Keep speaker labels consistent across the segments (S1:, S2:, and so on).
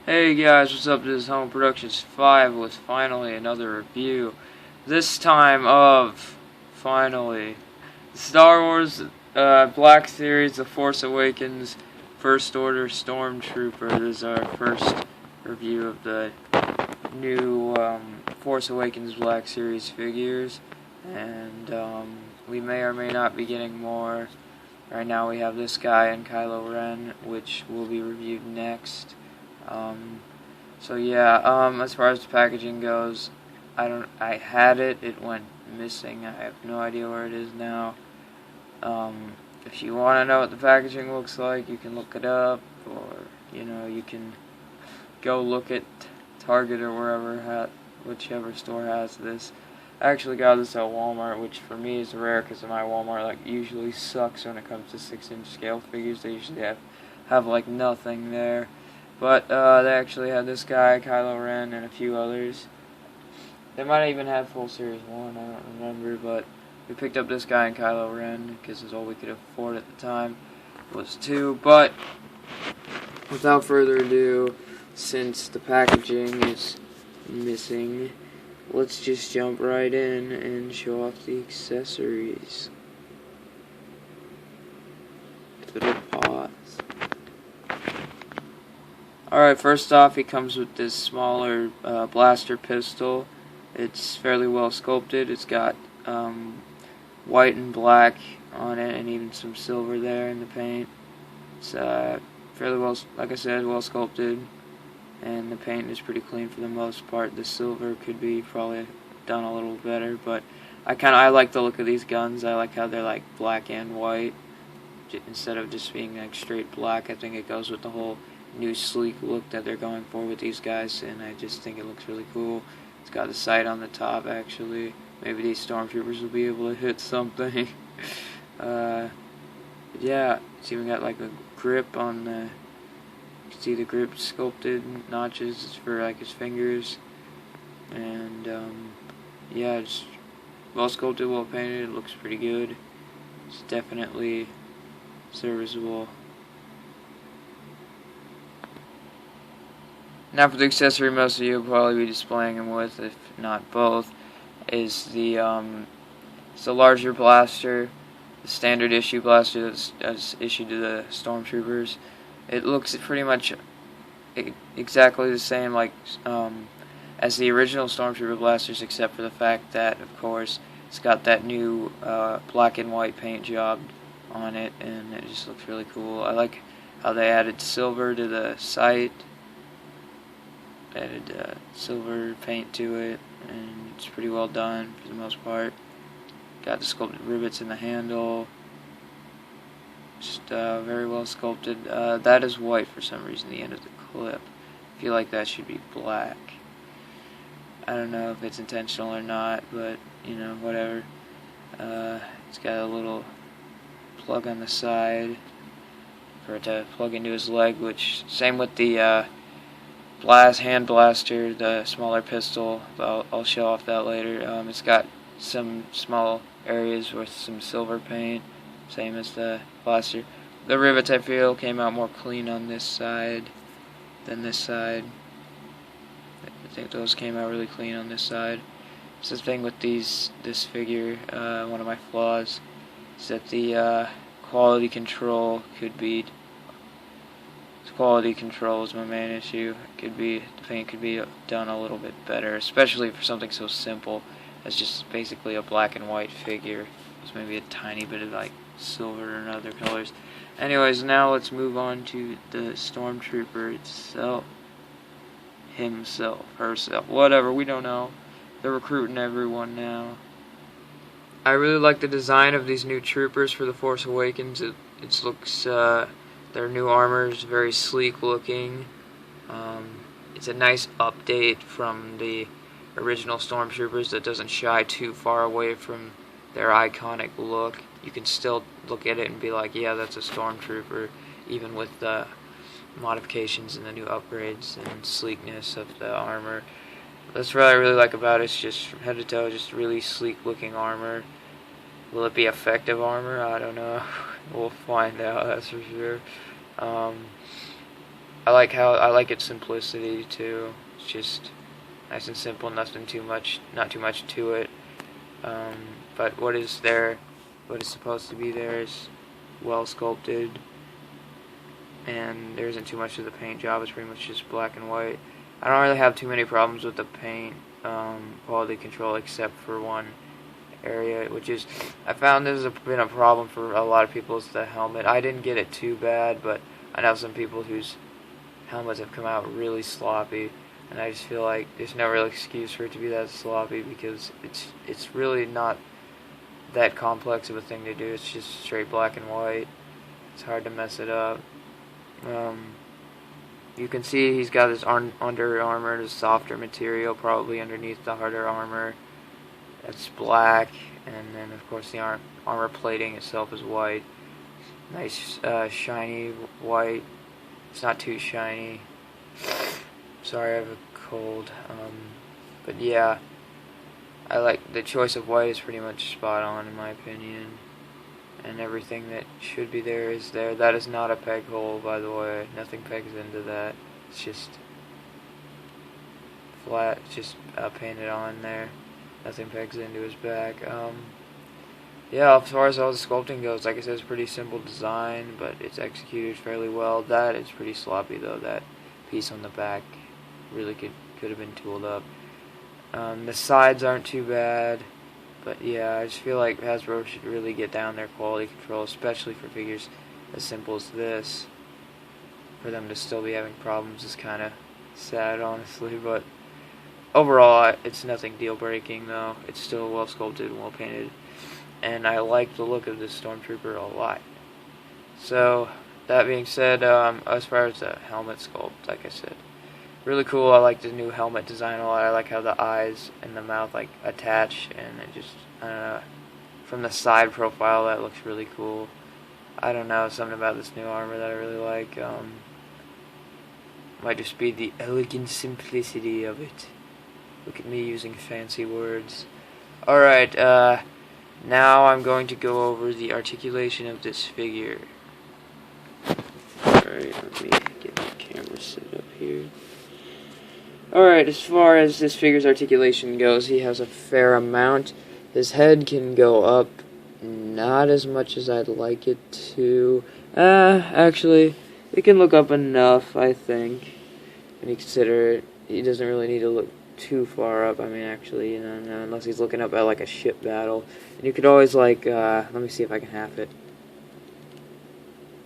S1: Hey guys, what's up? This is Home Productions 5 with finally another review. This time of, finally, Star Wars Black Series, The Force Awakens, First Order Stormtrooper. This is our first review of the new Force Awakens Black Series figures. And we may or may not be getting more. Right now we have this guy and Kylo Ren, which will be reviewed next. So yeah, as far as the packaging goes, I had it, it went missing. I have no idea where it is now. If you want to know what the packaging looks like, you can look it up, or, you can go look at Target or wherever, whichever store has this. I actually got this at Walmart, which for me is rare because my Walmart usually sucks when it comes to 6-inch scale figures. They usually have like nothing there. But they actually had this guy, Kylo Ren, and a few others. They might even have full Series 1, I don't remember, but we picked up this guy and Kylo Ren because it's all we could afford at the time was 2. But without further ado, since the packaging is missing, let's just jump right in and show off the accessories. Little pause. Alright, first off, he comes with this smaller blaster pistol. It's fairly well sculpted. It's got white and black on it, and even some silver there in the paint. It's fairly well, like I said, well sculpted, and the paint is pretty clean for the most part. The silver could be probably done a little better, but I like the look of these guns. I like how they're like black and white instead of just being like straight black. I think it goes with the whole new sleek look that they're going for with these guys, and I just think it looks really cool. It's got a sight on the top, actually. Maybe these Stormtroopers will be able to hit something. Yeah, it's even got like a grip on the, you can see the grip sculpted notches for like his fingers, and yeah, it's well sculpted, well painted. It looks pretty good. It's definitely serviceable. Now for the accessory most of you will probably be displaying them with, if not both, is the it's a larger blaster, the standard issue blaster that's issued to the Stormtroopers. It looks pretty much exactly the same as the original Stormtrooper blasters, except for the fact that, of course, it's got that new black and white paint job on it, and it just looks really cool. I like how they added silver to the sight. Added silver paint to it, and it's pretty well done for the most part. Got the sculpted rivets in the handle, just very well sculpted. That is white for some reason, the end of the clip. I feel like that should be black. I don't know if it's intentional or not, but whatever. It's got a little plug on the side for it to plug into his leg, which same with the hand blaster, the smaller pistol. I'll show off that later. It's got some small areas with some silver paint, same as the blaster. The rivets, I feel, came out more clean on this side than this side. I think those came out really clean on this side. It's the thing with this figure, one of my flaws is that the quality control is my main issue. The paint could be done a little bit better, especially for something so simple as just basically a black and white figure. There's maybe a tiny bit of like silver and other colors. Anyways, now let's move on to the Stormtrooper itself. Himself, herself, whatever, we don't know. They're recruiting everyone now. I really like the design of these new troopers for The Force Awakens. It looks, their new armor is very sleek looking. It's a nice update from the original Stormtroopers that doesn't shy too far away from their iconic look. You can still look at it and be like, yeah, that's a Stormtrooper, even with the modifications and the new upgrades and sleekness of the armor. That's what I really like about it. It's just from head to toe, just really sleek looking armor. Will it be effective armor? I don't know. We'll find out, that's for sure. I like its simplicity too. It's just nice and simple, not too much to it. But what is supposed to be there is well sculpted, and there isn't too much of the paint job. It's pretty much just black and white. I don't really have too many problems with the paint quality control, except for one area, which is, I found this has been a problem for a lot of people, is the helmet. I didn't get it too bad, but I know some people whose helmets have come out really sloppy, and I just feel like there's no real excuse for it to be that sloppy, because it's really not that complex of a thing to do. It's just straight black and white. It's hard to mess it up. You can see he's got his under armor, his softer material, probably underneath the harder armor. That's black, and then of course the armor plating itself is white. Nice shiny white. It's not too shiny. Sorry, I have a cold. But yeah, I like the choice of white is pretty much spot on in my opinion. And everything that should be there is there. That is not a peg hole, by the way. Nothing pegs into that. It's just flat. It's just painted on there. Nothing pegs into his back. Yeah, as far as all the sculpting goes, like I said, it's a pretty simple design, but it's executed fairly well. That is pretty sloppy, though. That piece on the back really could have been tooled up. The sides aren't too bad. But yeah, I just feel like Hasbro should really get down their quality control, especially for figures as simple as this. For them to still be having problems is kind of sad, honestly. But overall, it's nothing deal-breaking, though. It's still well sculpted and well painted, and I like the look of this Stormtrooper a lot. So that being said, as far as the helmet sculpt, like I said, really cool. I like the new helmet design a lot. I like how the eyes and the mouth like attach, and it just, I don't know, from the side profile that looks really cool. I don't know, something about this new armor that I really like. Might just be the elegant simplicity of it. Look at me using fancy words. Alright, now I'm going to go over the articulation of this figure. Alright, let me get my camera set up here. Alright, as far as this figure's articulation goes, he has a fair amount. His head can go up, not as much as I'd like it to. Actually, it can look up enough, I think. When you consider it, he doesn't really need to look too far up. I mean, actually, no, unless he's looking up at like a ship battle. And you could always like, let me see if I can half it.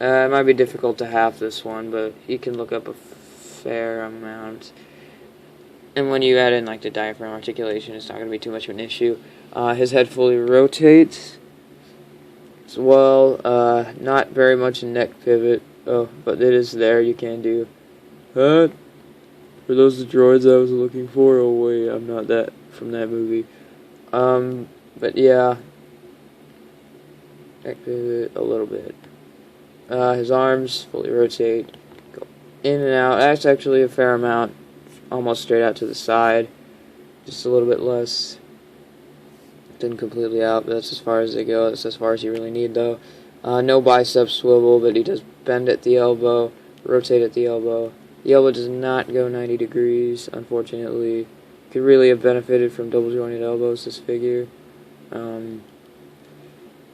S1: It might be difficult to half this one, but you can look up a fair amount. And when you add in like the diaphragm articulation, it's not going to be too much of an issue. His head fully rotates as well. Not very much a neck pivot. Oh, but it is there. You can do that. For those droids I was looking for. Oh wait, I'm not that from that movie. But yeah, neck pivot a little bit. His arms fully rotate, go in and out. That's actually a fair amount. Almost straight out to the side, just a little bit less than completely out, but that's as far as they go. That's as far as you really need, though. No bicep swivel, but he does bend at the elbow, rotate at the elbow. The elbow does not go 90 degrees, unfortunately. Could really have benefited from double jointed elbows, this figure. And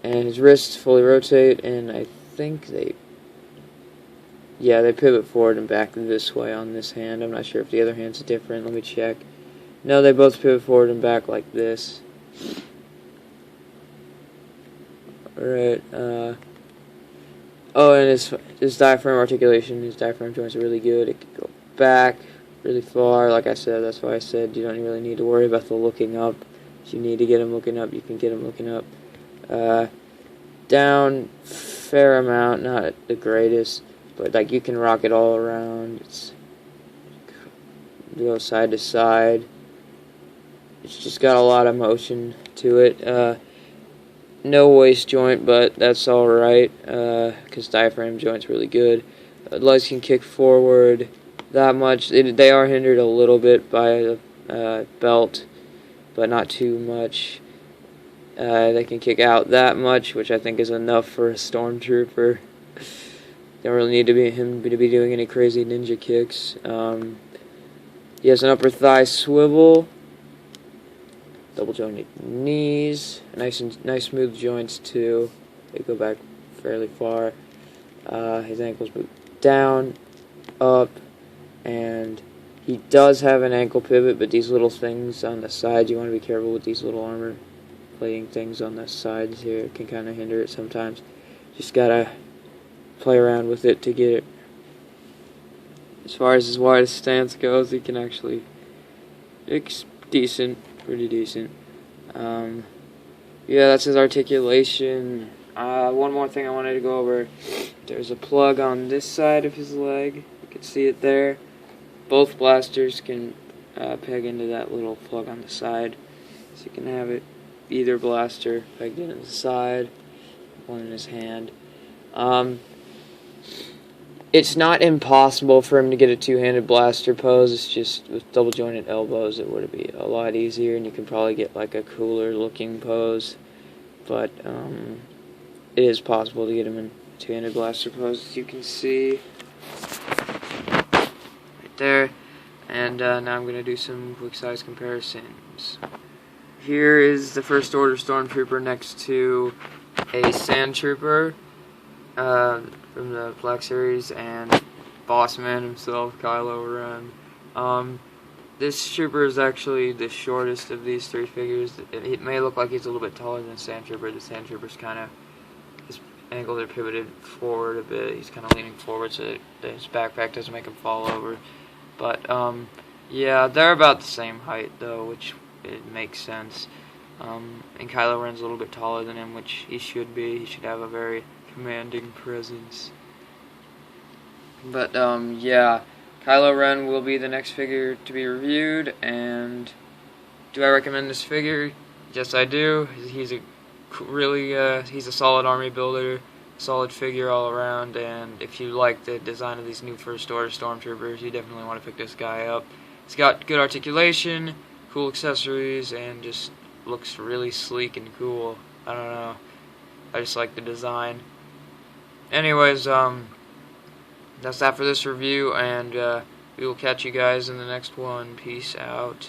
S1: his wrists fully rotate, and I think they pivot forward and back this way on this hand. I'm not sure if the other hand's different. Let me check. No, they both pivot forward and back like this. Alright, oh, and his diaphragm articulation, his diaphragm joints are really good. It can go back really far. Like I said, that's why I said you don't really need to worry about the looking up. If you need to get him looking up, you can get him looking up. Down, fair amount, not the greatest. But like you can rock it all around. It's go side to side. It's just got a lot of motion to it. No waist joint, but that's all right because diaphragm joint's really good. Legs can kick forward that much. They are hindered a little bit by the belt, but not too much. They can kick out that much, which I think is enough for a Stormtrooper. Don't really need him to be doing any crazy ninja kicks. He has an upper thigh swivel, double jointed knees, nice smooth joints too. They go back fairly far. His ankles boot down, up, and he does have an ankle pivot, but these little things on the side, you want to be careful with these little armor plating things on the sides here. It can kind of hinder it sometimes. Just gotta play around with it to get it. As far as his widest stance goes, he can actually, it's decent, pretty decent. Yeah, that's his articulation. One more thing I wanted to go over. There's a plug on this side of his leg. You can see it there. Both blasters can peg into that little plug on the side. So you can have it, either blaster pegged into the side, one in his hand. It's not impossible for him to get a two-handed blaster pose. It's just with double jointed elbows it would be a lot easier, and you can probably get like a cooler looking pose. But it is possible to get him in two-handed blaster pose, as you can see right there. And now I'm going to do some quick size comparisons. Here is the First Order Stormtrooper next to a Sand Trooper from the Black Series, and Boss Man himself, Kylo Ren. This trooper is actually the shortest of these three figures. It may look like he's a little bit taller than the Sand Trooper. The Sand Trooper's kind of, his ankles are pivoted forward a bit. He's kind of leaning forward so that his backpack doesn't make him fall over. But yeah, they're about the same height though, which it makes sense. And Kylo Ren's a little bit taller than him, which he should be. He should have a very commanding presence. But yeah, Kylo Ren will be the next figure to be reviewed. And do I recommend this figure? Yes, I do. He's a really he's a solid army builder, solid figure all around. And if you like the design of these new First Order Stormtroopers, you definitely want to pick this guy up. He's got good articulation, cool accessories, and just looks really sleek and cool. I don't know, I just like the design. Anyways, that's that for this review, and we will catch you guys in the next one. Peace out.